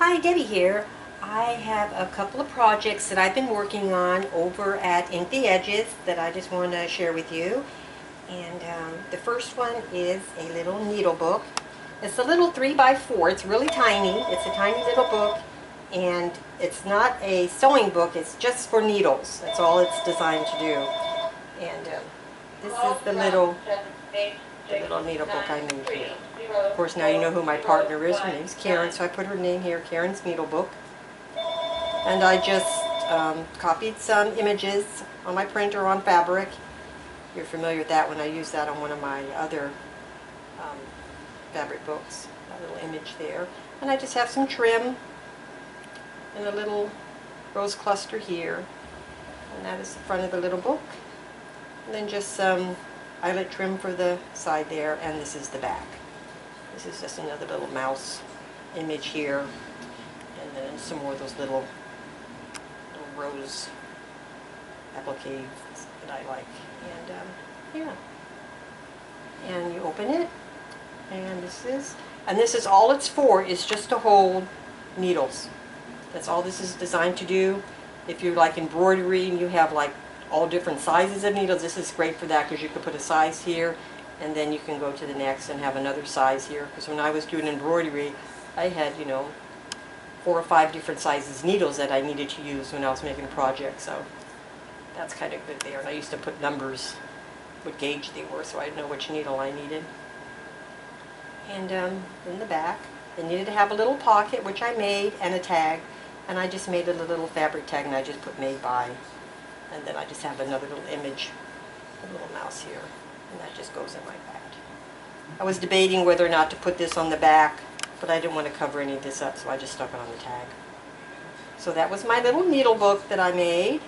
Hi, Debbie here. I have a couple of projects that I've been working on over at Ink the Edges that I just want to share with you. And the first one is a little needle book. It's a little 3x4. It's really tiny. It's a tiny little book. And it's not a sewing book. It's just for needles. That's all it's designed to do. And this is the little needle book I made here. Of course, now you know who my partner is. Her name's Karen, so I put her name here, Karen's Needle Book. And I just copied some images on my printer on fabric. You're familiar with that when I use that on one of my other fabric books. That little image there. And I just have some trim and a little rose cluster here. And that is the front of the little book. And then just some eyelet trim for the side there, and this is the back. This is just another little mouse image here, and then some more of those little rose appliques that I like. And yeah, and you open it, and this is all it's for, is just to hold needles. That's all this is designed to do. If you like embroidery and you have like all different sizes of needles, this is great for that, because you could put a size here and then you can go to the next and have another size here. Because when I was doing embroidery, I had, 4 or 5 different sizes needles that I needed to use when I was making a project, so that's kind of good there. And I used to put numbers, what gauge they were, so I'd know which needle I needed. And in the back, they needed to have a little pocket, which I made, and a tag. And I just made a little fabric tag, and I just put made by. And then I just have another little image, a little mouse here, and that just goes in like that. I was debating whether or not to put this on the back, but I didn't want to cover any of this up, so I just stuck it on the tag. So that was my little needle book that I made.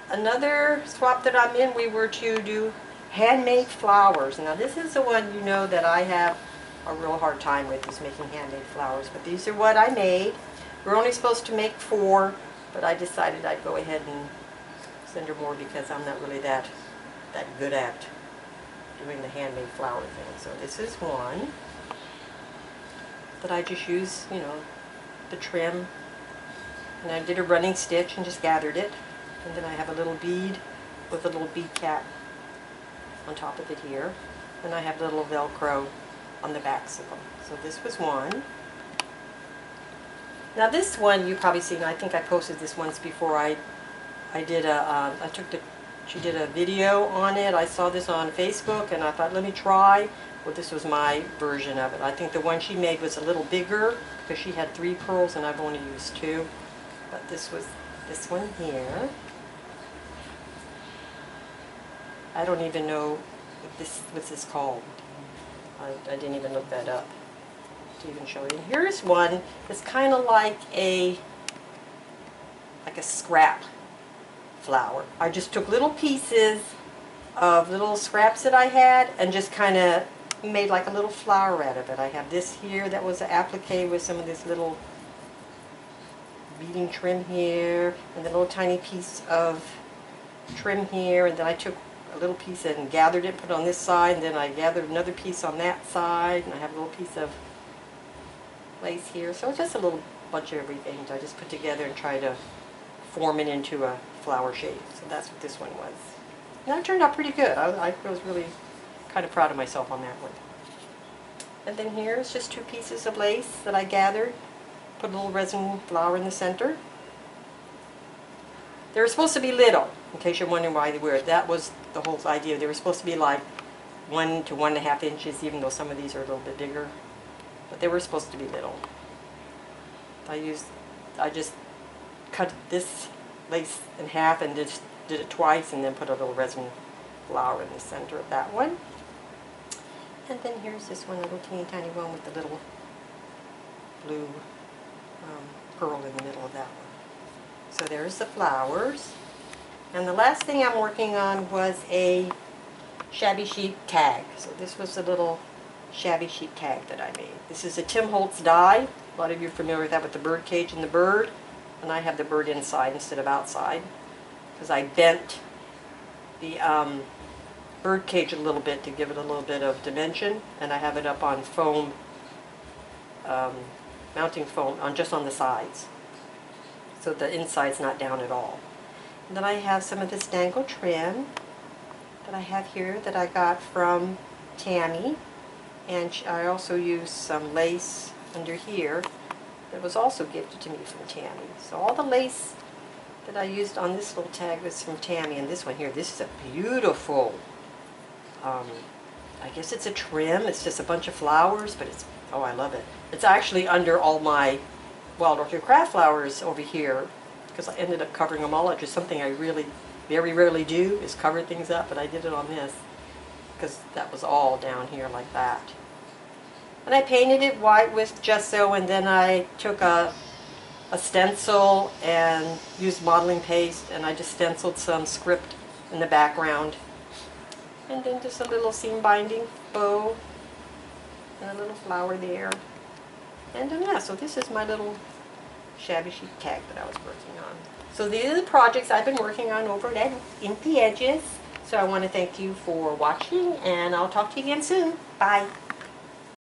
Another swap that I'm in, we were to do handmade flowers. Now this is the one that I have a real hard time with, is making handmade flowers, but these are what I made. We're only supposed to make 4, but I decided I'd go ahead and send her more, because I'm not really that good at doing the handmade flower thing. So this is one that I just use, the trim, and I did a running stitch and just gathered it, and then I have a little bead with a little bead cap on top of it here, and I have a little Velcro on the backs of them. So this was one. Now this one you probably seen. I think I posted this once before. She did a video on it. I saw this on Facebook and I thought, let me try. Well, this was my version of it. I think the one she made was a little bigger, because she had 3 pearls and I've only used 2. But this was this one here. I don't even know what's this called. I didn't even look that up to even show you. Here's one that's kind of like a scrap flower. I just took little pieces of little scraps that I had and just kind of made like a little flower out of it. I have this here that was an applique with some of this little beading trim here, and then a little tiny piece of trim here, and then I took a little piece and gathered it, put it on this side, and then I gathered another piece on that side, and I have a little piece of lace here. So it's just a little bunch of everything I just put together and try to form it into a flower shape. So that's what this one was. And that turned out pretty good. I was really kind of proud of myself on that one. And then here's just 2 pieces of lace that I gathered. Put a little resin flower in the center. They were supposed to be little, in case you're wondering why they were. That was the whole idea. They were supposed to be like 1 to 1.5 inches, even though some of these are a little bit bigger. But they were supposed to be little. I just cut this lace in half and just did it twice, and then put a little resin flower in the center of that one. And then here's this one, a little teeny tiny one with the little blue pearl in the middle of that one. So there's the flowers. And the last thing I'm working on was a Shabby Chic Tag. So this was a little Shabby Chic Tag that I made. This is a Tim Holtz die. A lot of you are familiar with that, with the bird cage and the bird. And I have the bird inside instead of outside, because I bent the bird cage a little bit to give it a little bit of dimension, and I have it up on foam mounting foam just on the sides, so the inside's not down at all. And then I have some of this dangle trim that I have here that I got from Tammy, and I also used some lace under here that was also gifted to me from Tammy. So all the lace that I used on this little tag was from Tammy, and this one here, this is a beautiful, I guess it's a trim. It's just a bunch of flowers, but it's, oh, I love it. It's actually under all my Wild Orchid craft flowers over here, because I ended up covering them all up. Just something I really very rarely do is cover things up, but I did it on this because that was all down here like that. And I painted it white with gesso, and then I took a stencil and used modeling paste, and I just stenciled some script in the background. And then just a little seam binding bow and a little flower there. And then yeah, so this is my little Shabby Chic tag that I was working on. So these are the projects I've been working on over at Inked the Edges. So I want to thank you for watching, and I'll talk to you again soon. Bye.